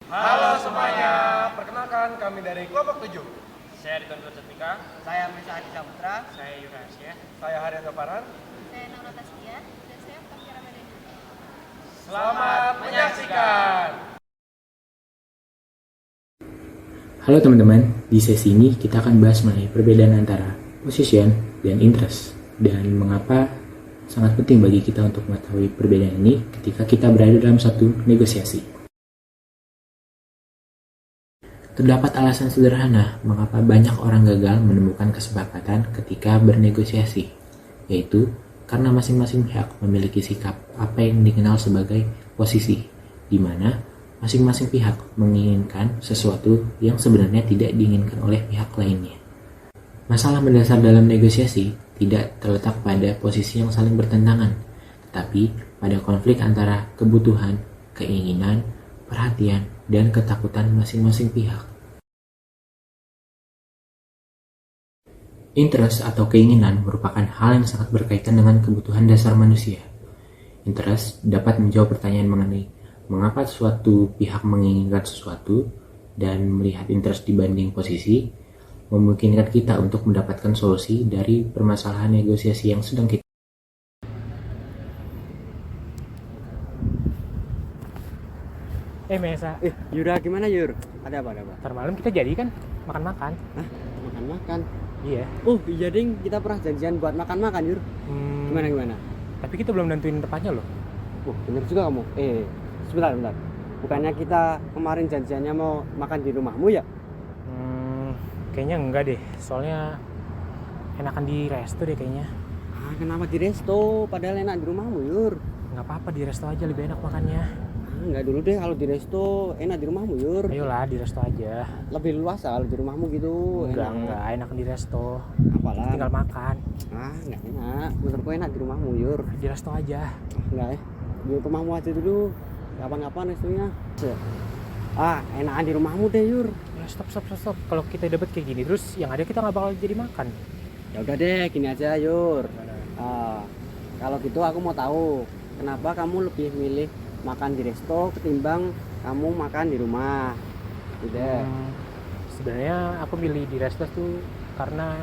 Halo semuanya, perkenalkan kami dari kelompok 7. Saya Ridwan Prasetya. Saya Misa Hadi Saputra. Saya Yurasya. Saya Haryanto Farhan. Saya Naura Taskia dan saya Fakia Ramadhani. Selamat menyaksikan. Halo teman-teman, di sesi ini kita akan bahas mengenai perbedaan antara position dan interest dan mengapa sangat penting bagi kita untuk mengetahui perbedaan ini ketika kita berada dalam satu negosiasi. Terdapat alasan sederhana mengapa banyak orang gagal menemukan kesepakatan ketika bernegosiasi, yaitu karena masing-masing pihak memiliki sikap apa yang dikenal sebagai posisi, di mana masing-masing pihak menginginkan sesuatu yang sebenarnya tidak diinginkan oleh pihak lainnya. Masalah mendasar dalam negosiasi tidak terletak pada posisi yang saling bertentangan, tetapi pada konflik antara kebutuhan, keinginan, perhatian, dan ketakutan masing-masing pihak. Interest atau keinginan merupakan hal yang sangat berkaitan dengan kebutuhan dasar manusia. Interest dapat menjawab pertanyaan mengenai mengapa suatu pihak menginginkan sesuatu, dan melihat interest dibanding posisi memungkinkan kita untuk mendapatkan solusi dari permasalahan negosiasi yang sedang kita. Mesa, Yura gimana Yur? Ada apa? ntar malam kita jadi kan makan-makan. Hah? Makan-makan? Iya. Oh iya ding, kita pernah janjian buat makan-makan Yur. Gimana? Tapi kita belum nentuin tempatnya loh. Bener juga kamu. Sebentar. Bukannya kita kemarin janjiannya mau makan di rumahmu ya? Kayaknya enggak deh. Soalnya enakan di resto deh kayaknya. Kenapa di resto? Padahal enak di rumahmu Yur. Nggak apa-apa, di resto aja lebih enak makannya. Enggak dulu deh, kalau di resto enak di rumahmu Yur. Ayolah di resto aja. Lebih luas kalau di rumahmu gitu. Enggak enak di resto. Apalah. Tinggal makan. Enggak enak. Menurutku enak di rumahmu Yur. Di resto aja. Enggak di rumahmu aja dulu. Kapan-kapan restonya. Enakan di rumahmu deh Yur. Ya stop. Kalau kita dapat kayak gini terus yang ada kita nggak bakal jadi makan. Ya udah deh, gini aja Yur. Kalau gitu aku mau tahu kenapa kamu lebih milih makan di resto ketimbang kamu makan di rumah. Udah. Sebenarnya aku milih di resto tuh karena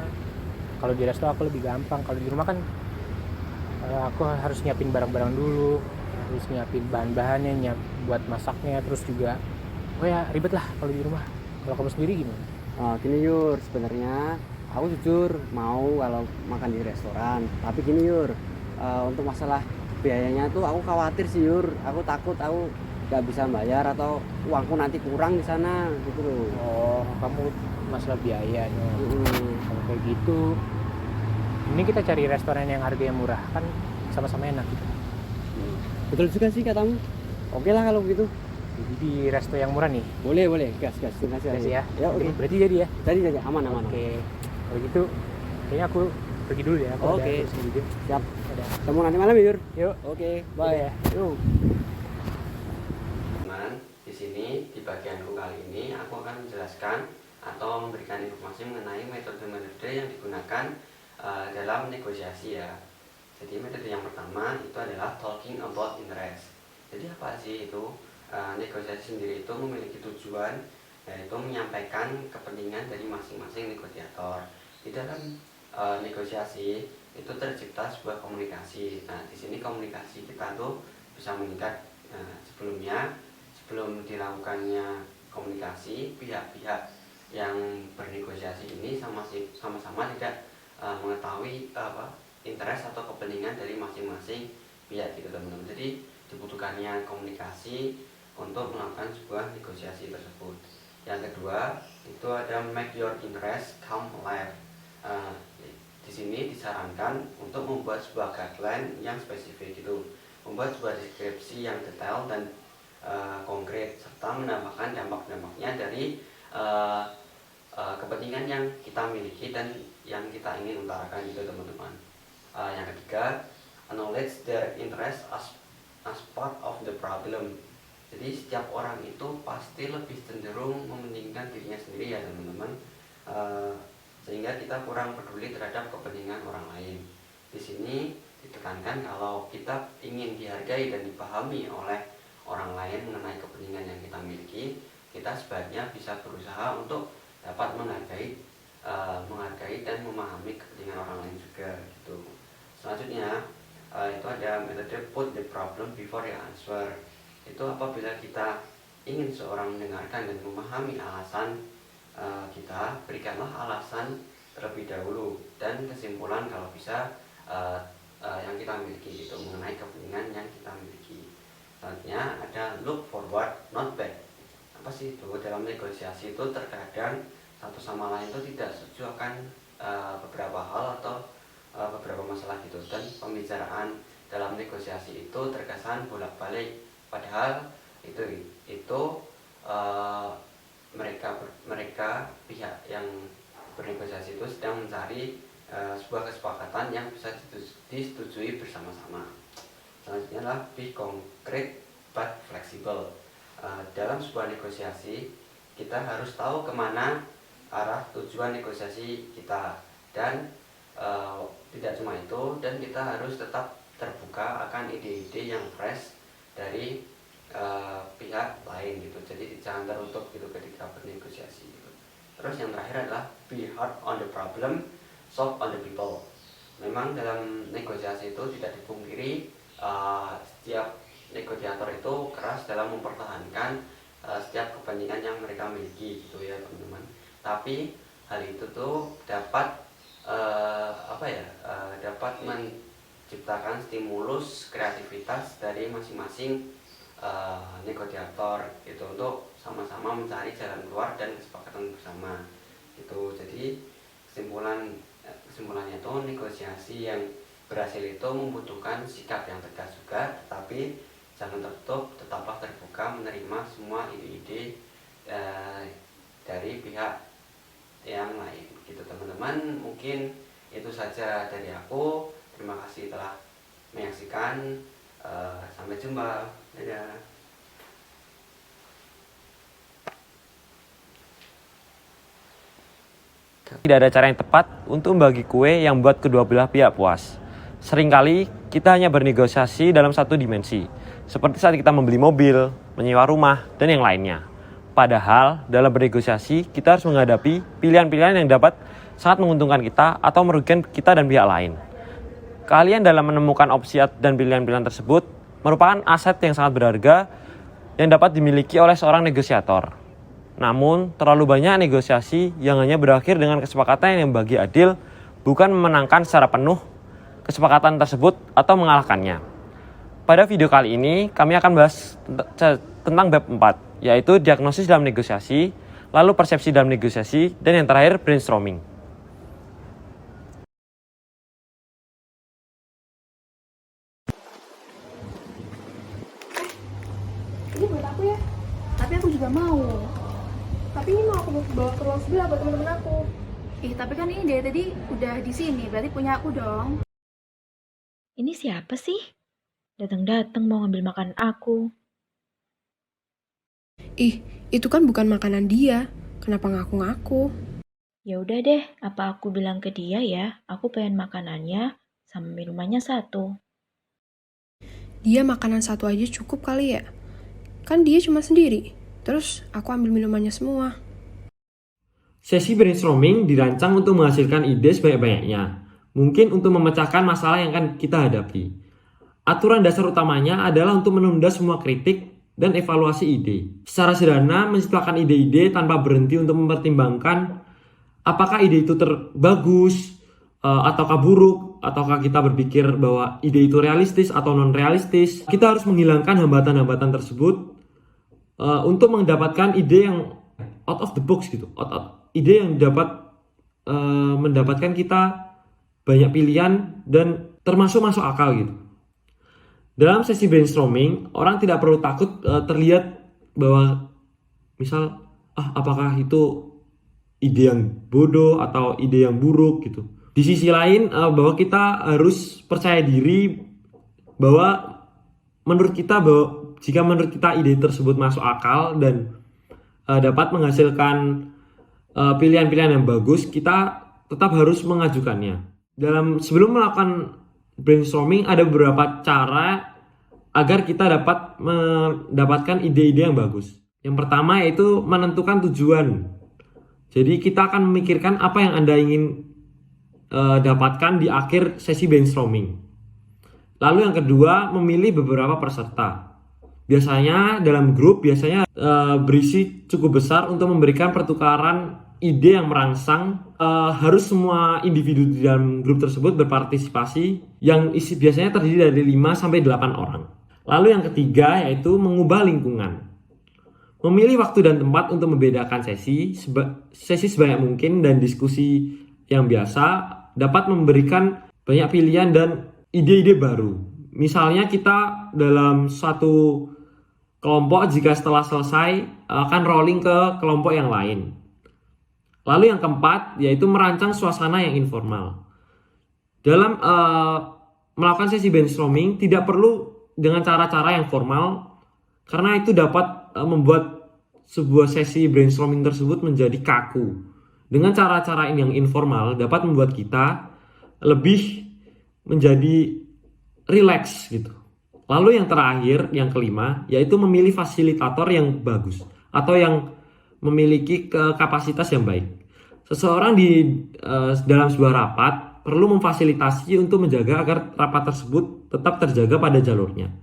kalau di resto aku lebih gampang. Kalau di rumah kan aku harus nyiapin barang-barang dulu, harus nyiapin bahan-bahannya, buat masaknya, terus juga ribet lah kalau di rumah. Kalau kamu sendiri gimana? Gini Yur, sebenarnya aku jujur mau kalau makan di restoran, tapi gini Yur, untuk masalah biayanya tuh aku khawatir sih Yur. Aku takut aku nggak bisa bayar atau uangku nanti kurang di sana gitu loh. Oh, kamu masalah biaya nih. Kalau kayak gitu, ini kita cari restoran yang harganya murah, kan sama-sama enak gitu. Betul juga sih katamu. Oke lah kalau begitu. Jadi di resto yang murah nih. Boleh, gas aja. Gas ya. Ya oke. Berarti jadi ya. Jadi aman. Oke. Kalau gitu, kayaknya aku pergi dulu ya. Oke. Siap. Udah. Ketemu nanti malam ya Yur. Yuk. Oke, bye. Yuk. Teman, di sini di bagianku kali ini aku akan menjelaskan atau memberikan informasi mengenai metode-metode yang digunakan dalam negosiasi ya. Jadi metode yang pertama itu adalah talking about interest. Jadi apa sih itu? Negosiasi sendiri itu memiliki tujuan, yaitu menyampaikan kepentingan dari masing-masing negosiator. Di dalam negosiasi itu tercipta sebuah komunikasi. Nah, di sini komunikasi kita tuh bisa meningkat. Sebelum dilakukannya komunikasi, pihak-pihak yang bernegosiasi ini sama-sama tidak mengetahui interest atau kepentingan dari masing-masing pihak gitu teman-teman. Jadi dibutuhkannya komunikasi untuk melakukan sebuah negosiasi tersebut. Yang kedua itu ada make your interest come alive. Di sini disarankan untuk membuat sebuah guideline yang spesifik itu, membuat sebuah deskripsi yang detail dan konkret serta menambahkan dampak-dampaknya dari kepentingan yang kita miliki dan yang kita ingin utarakan gitu teman-teman. Yang ketiga, acknowledge their interest as part of the problem. Jadi setiap orang itu pasti lebih cenderung mementingkan dirinya sendiri ya teman-teman, sehingga kita kurang peduli terhadap kepentingan orang lain. Di sini ditekankan kalau kita ingin dihargai dan dipahami oleh orang lain mengenai kepentingan yang kita miliki, kita sebaiknya bisa berusaha untuk dapat menghargai dan memahami kepentingan orang lain juga gitu. Selanjutnya itu ada metode put the problem before the answer. Itu apabila kita ingin seorang mendengarkan dan memahami alasan kita, berikanlah alasan terlebih dahulu dan kesimpulan kalau bisa yang kita miliki gitu, mengenai kepentingan yang kita miliki. Selanjutnya ada look forward not back. Apa sih itu? Dalam negosiasi itu terkadang satu sama lain itu tidak setuju akan beberapa hal atau beberapa masalah gitu, dan pembicaraan dalam negosiasi itu terkesan bolak-balik, padahal itu mereka pihak yang bernegosiasi itu sedang mencari sebuah kesepakatan yang bisa disetujui bersama-sama. Selanjutnya adalah be concrete but flexible. Dalam sebuah negosiasi kita harus tahu kemana arah tujuan negosiasi kita, dan tidak cuma itu, dan kita harus tetap terbuka akan ide-ide yang fresh dari pihak lain gitu. Jadi jangan tertutup gitu ketika bernegosiasi gitu. Terus yang terakhir adalah be hard on the problem, soft on the people. Memang dalam negosiasi itu tidak dipungkiri setiap negosiator itu keras dalam mempertahankan setiap kepentingan yang mereka miliki gitu ya teman-teman. Tapi hal itu tuh dapat dapat menciptakan stimulus kreativitas dari masing-masing negosiator gitu, untuk sama-sama mencari jalan keluar dan kesepakatan bersama gitu. Jadi kesimpulannya itu negosiasi yang berhasil itu membutuhkan sikap yang tegas juga, tetapi jangan tertutup, tetaplah terbuka menerima semua ide-ide dari pihak yang lain gitu teman-teman. Mungkin itu saja dari aku. Terima kasih telah menyaksikan. Sampai jumpa. Dadah. Tidak ada cara yang tepat untuk membagi kue yang membuat kedua belah pihak puas. Seringkali kita hanya bernegosiasi dalam satu dimensi, seperti saat kita membeli mobil, menyewa rumah, dan yang lainnya. Padahal dalam bernegosiasi kita harus menghadapi pilihan-pilihan yang dapat sangat menguntungkan kita atau merugikan kita dan pihak lain. Kalian dalam menemukan opsi dan pilihan-pilihan tersebut merupakan aset yang sangat berharga yang dapat dimiliki oleh seorang negosiator. Namun, terlalu banyak negosiasi yang hanya berakhir dengan kesepakatan yang bagi adil, bukan memenangkan secara penuh kesepakatan tersebut atau mengalahkannya. Pada video kali ini, kami akan bahas tentang bab 4, yaitu diagnosis dalam negosiasi, lalu persepsi dalam negosiasi, dan yang terakhir brainstorming. Ini buat aku ya, tapi aku juga mau. Tapi ini mau aku bawa ke ruang sebelah buat teman-teman aku. Tapi kan ini dari tadi udah di sini, berarti punya aku dong. Ini siapa sih? Datang-datang mau ngambil makan aku. Itu kan bukan makanan dia. Kenapa ngaku-ngaku? Ya udah deh, apa aku bilang ke dia ya, aku pengen makanannya sama minumannya satu. Dia makanan satu aja cukup kali ya? Kan dia cuma sendiri. Terus aku ambil minumannya semua. Sesi brainstorming dirancang untuk menghasilkan ide sebanyak-banyaknya, mungkin untuk memecahkan masalah yang akan kita hadapi. Aturan dasar utamanya adalah untuk menunda semua kritik dan evaluasi ide. Secara sederhana, menciptakan ide-ide tanpa berhenti untuk mempertimbangkan apakah ide itu bagus ataukah buruk, ataukah kita berpikir bahwa ide itu realistis atau non-realistis. Kita harus menghilangkan hambatan-hambatan tersebut untuk mendapatkan ide yang out of the box gitu, ide yang dapat mendapatkan kita banyak pilihan dan termasuk masuk akal gitu. Dalam sesi brainstorming, orang tidak perlu takut terlihat bahwa misal apakah itu ide yang bodoh atau ide yang buruk gitu. Di sisi lain bahwa kita harus percaya diri bahwa jika menurut kita ide tersebut masuk akal dan dapat menghasilkan pilihan-pilihan yang bagus, kita tetap harus mengajukannya. Sebelum melakukan brainstorming, ada beberapa cara agar kita dapat mendapatkan ide-ide yang bagus. Yang pertama yaitu menentukan tujuan. Jadi kita akan memikirkan apa yang Anda ingin dapatkan di akhir sesi brainstorming. Lalu yang kedua, memilih beberapa peserta. Biasanya dalam grup berisi cukup besar untuk memberikan pertukaran ide yang merangsang. Harus semua individu di dalam grup tersebut berpartisipasi, yang biasanya terdiri dari 5 sampai 8 orang. Lalu yang ketiga yaitu mengubah lingkungan. Memilih waktu dan tempat untuk membedakan sesi sebanyak mungkin, dan diskusi yang biasa dapat memberikan banyak pilihan dan ide-ide baru. Misalnya kita dalam satu kelompok, jika setelah selesai akan rolling ke kelompok yang lain. Lalu yang keempat yaitu merancang suasana yang informal. Dalam melakukan sesi brainstorming tidak perlu dengan cara-cara yang formal, karena itu dapat membuat sebuah sesi brainstorming tersebut menjadi kaku. Dengan cara-cara yang informal dapat membuat kita lebih menjadi rileks gitu. Lalu yang terakhir, yang kelima, yaitu memilih fasilitator yang bagus atau yang memiliki kapasitas yang baik. Seseorang dalam sebuah rapat perlu memfasilitasi untuk menjaga agar rapat tersebut tetap terjaga pada jalurnya.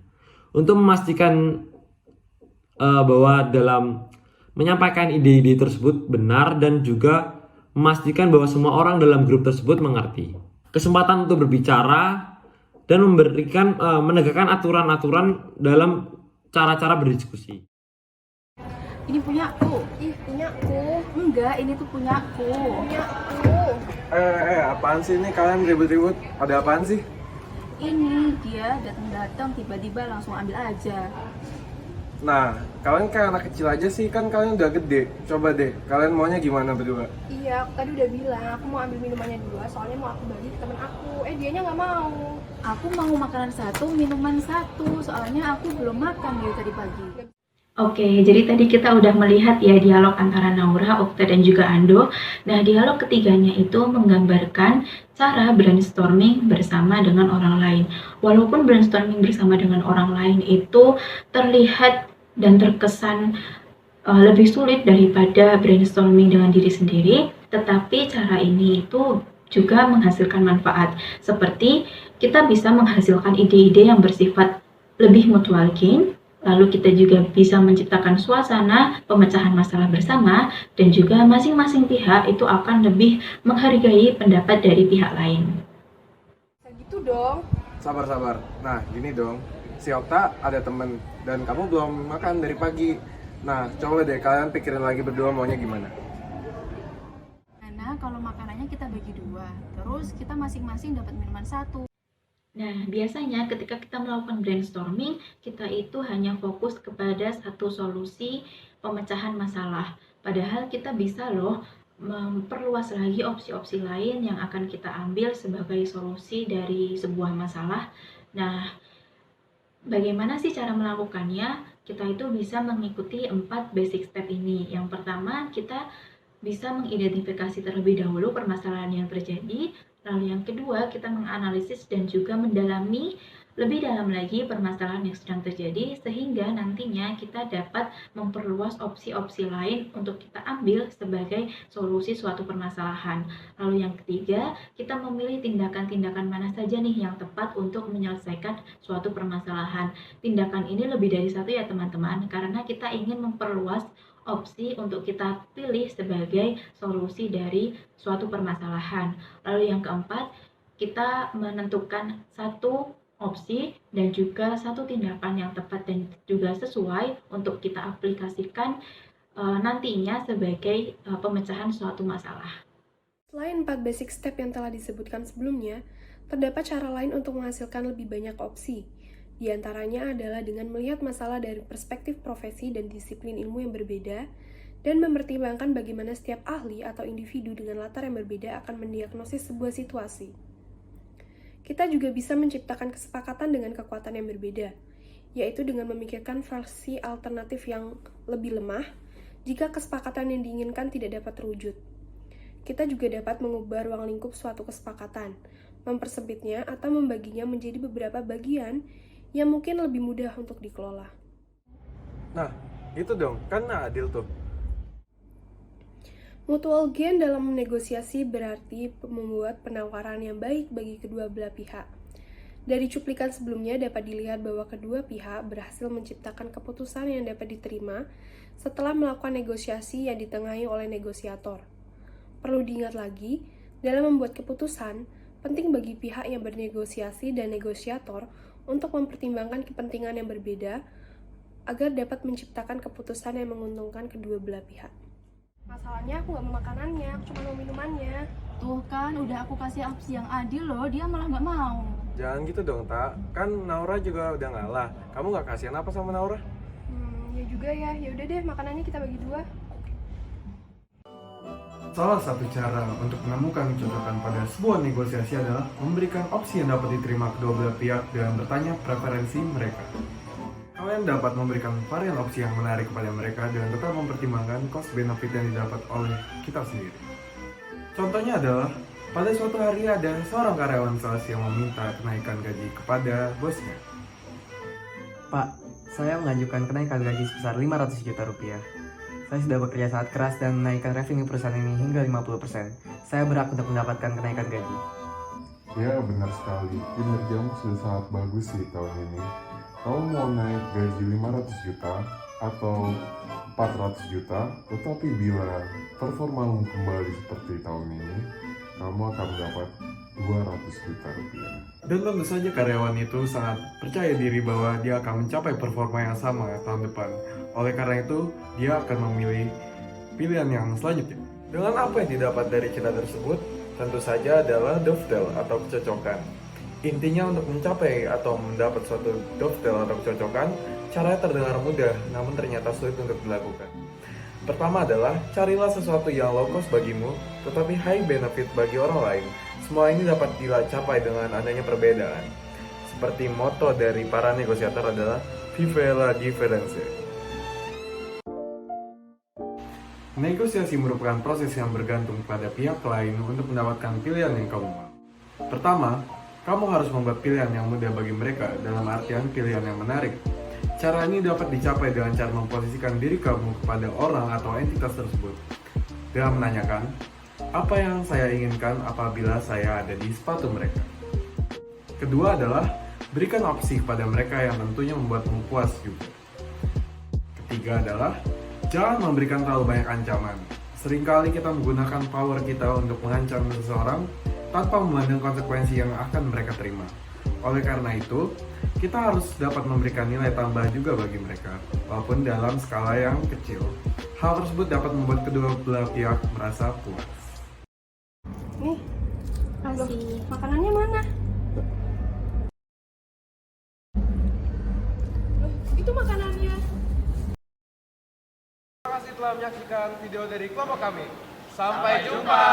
Untuk memastikan bahwa dalam menyampaikan ide-ide tersebut benar, dan juga memastikan bahwa semua orang dalam grup tersebut mengerti. Kesempatan untuk berbicara dan menegakkan aturan-aturan dalam cara-cara berdiskusi. Ini punyaku. Ih, punyaku. Enggak, ini tuh punyaku. Punyaku. Apaan sih ini kalian ribut-ribut? Ada apaan sih? Ini dia datang-datang tiba-tiba langsung ambil aja. Nah, kalian kayak anak kecil aja sih, kan kalian udah gede. Coba deh, kalian maunya gimana berdua? Iya, aku tadi udah bilang aku mau ambil minumannya dua, soalnya mau aku bagi ke temen aku. Dianya nggak mau. Aku mau makanan satu, minuman satu. Soalnya aku belum makan dari tadi pagi. Oke, jadi tadi kita udah melihat ya dialog antara Naura, Okta, dan juga Ando. Nah, dialog ketiganya itu menggambarkan cara brainstorming bersama dengan orang lain. Walaupun brainstorming bersama dengan orang lain itu terlihat dan terkesan lebih sulit daripada brainstorming dengan diri sendiri, tetapi cara ini itu juga menghasilkan manfaat. Seperti kita bisa menghasilkan ide-ide yang bersifat lebih mutual gain, lalu kita juga bisa menciptakan suasana pemecahan masalah bersama, dan juga masing-masing pihak itu akan lebih menghargai pendapat dari pihak lain. Gitu dong. Sabar. Nah, gini dong. Si Okta ada temen, dan kamu belum makan dari pagi. Nah, coba deh kalian pikirin lagi berdua maunya gimana. Karena kalau makanannya kita bagi dua, terus kita masing-masing dapat minuman satu. Nah, biasanya ketika kita melakukan brainstorming, kita itu hanya fokus kepada satu solusi pemecahan masalah. Padahal kita bisa loh memperluas lagi opsi-opsi lain yang akan kita ambil sebagai solusi dari sebuah masalah. Nah, bagaimana sih cara melakukannya? Kita itu bisa mengikuti 4 basic step ini. Yang pertama, kita bisa mengidentifikasi terlebih dahulu permasalahan yang terjadi. Lalu yang kedua, kita menganalisis dan juga mendalami lebih dalam lagi permasalahan yang sedang terjadi, sehingga nantinya kita dapat memperluas opsi-opsi lain untuk kita ambil sebagai solusi suatu permasalahan. Lalu yang ketiga, kita memilih tindakan-tindakan mana saja nih yang tepat untuk menyelesaikan suatu permasalahan. Tindakan ini lebih dari satu ya teman-teman, karena kita ingin memperluas opsi untuk kita pilih sebagai solusi dari suatu permasalahan. Lalu yang keempat, kita menentukan satu opsi dan juga satu tindakan yang tepat dan juga sesuai untuk kita aplikasikan nantinya sebagai pemecahan suatu masalah. Selain 4 basic step yang telah disebutkan sebelumnya, terdapat cara lain untuk menghasilkan lebih banyak opsi. Di antaranya adalah dengan melihat masalah dari perspektif profesi dan disiplin ilmu yang berbeda, dan mempertimbangkan bagaimana setiap ahli atau individu dengan latar yang berbeda akan mendiagnosis sebuah situasi. Kita juga bisa menciptakan kesepakatan dengan kekuatan yang berbeda, yaitu dengan memikirkan versi alternatif yang lebih lemah jika kesepakatan yang diinginkan tidak dapat terwujud. Kita juga dapat mengubah ruang lingkup suatu kesepakatan, mempersempitnya atau membaginya menjadi beberapa bagian yang mungkin lebih mudah untuk dikelola. Nah, Gitu dong, kan adil tuh. Mutual gain dalam negosiasi berarti membuat penawaran yang baik bagi kedua belah pihak. Dari cuplikan sebelumnya dapat dilihat bahwa kedua pihak berhasil menciptakan keputusan yang dapat diterima setelah melakukan negosiasi yang ditengahi oleh negosiator. Perlu diingat lagi, dalam membuat keputusan, penting bagi pihak yang bernegosiasi dan negosiator untuk mempertimbangkan kepentingan yang berbeda agar dapat menciptakan keputusan yang menguntungkan kedua belah pihak. Masalahnya aku nggak mau makanannya, aku cuma mau minumannya. Tuh kan, udah aku kasih opsi yang adil loh, dia malah nggak mau. Jangan gitu dong, Tak. Kan Naura juga udah ngalah. Kamu nggak kasihan apa sama Naura? Ya juga ya, ya udah deh makanannya kita bagi 2. Salah satu cara untuk menemukan kecocokan pada sebuah negosiasi adalah memberikan opsi yang dapat diterima kedua belah pihak dan bertanya preferensi mereka. Kalian dapat memberikan varian opsi yang menarik kepada mereka dan tetap mempertimbangkan cost benefit yang didapat oleh kita sendiri. Contohnya adalah, pada suatu hari ada seorang karyawan sales yang meminta kenaikan gaji kepada bosnya. Pak, saya mengajukan kenaikan gaji sebesar 500 juta rupiah. Saya sudah bekerja sangat keras dan menaikkan revenue perusahaan ini hingga 50%. Saya berhak untuk mendapatkan kenaikan gaji. Ya, benar sekali. Kinerjamu sudah sangat bagus sih tahun ini. Kamu mau naik gaji 500 juta atau 400 juta, tetapi bila performamu kembali seperti tahun ini, kamu akan mendapat 200 juta rupiah. Dan tentu saja karyawan itu sangat percaya diri bahwa dia akan mencapai performa yang sama tahun depan. Oleh karena itu, dia akan memilih pilihan yang selanjutnya. Dengan apa yang didapat dari cerita tersebut, tentu saja adalah dovetail atau kecocokan. Intinya untuk mencapai atau mendapat suatu dovetail atau kecocokan, caranya terdengar mudah, namun ternyata sulit untuk dilakukan. Pertama adalah, carilah sesuatu yang low cost bagimu, tetapi high benefit bagi orang lain. Semua ini dapat dicapai dengan adanya perbedaan. Seperti moto dari para negosiator adalah, Vive la différence. Negosiasi merupakan proses yang bergantung pada pihak lain untuk mendapatkan pilihan yang kamu mau. Pertama, kamu harus membuat pilihan yang mudah bagi mereka, dalam artian pilihan yang menarik. Cara ini dapat dicapai dengan cara memposisikan diri kamu kepada orang atau entitas tersebut, dengan menanyakan, apa yang saya inginkan apabila saya ada di sepatu mereka. Kedua adalah, berikan opsi kepada mereka yang tentunya membuatmu puas juga. Ketiga adalah, jangan memberikan terlalu banyak ancaman. Seringkali kita menggunakan power kita untuk mengancam seseorang tanpa memandang konsekuensi yang akan mereka terima. Oleh karena itu, kita harus dapat memberikan nilai tambah juga bagi mereka, walaupun dalam skala yang kecil. Hal tersebut dapat membuat kedua belah pihak merasa puas. Nih, Kasih. makanannya mana? Itu makanannya. Terima kasih telah menyaksikan video dari kelompok kami. Sampai jumpa!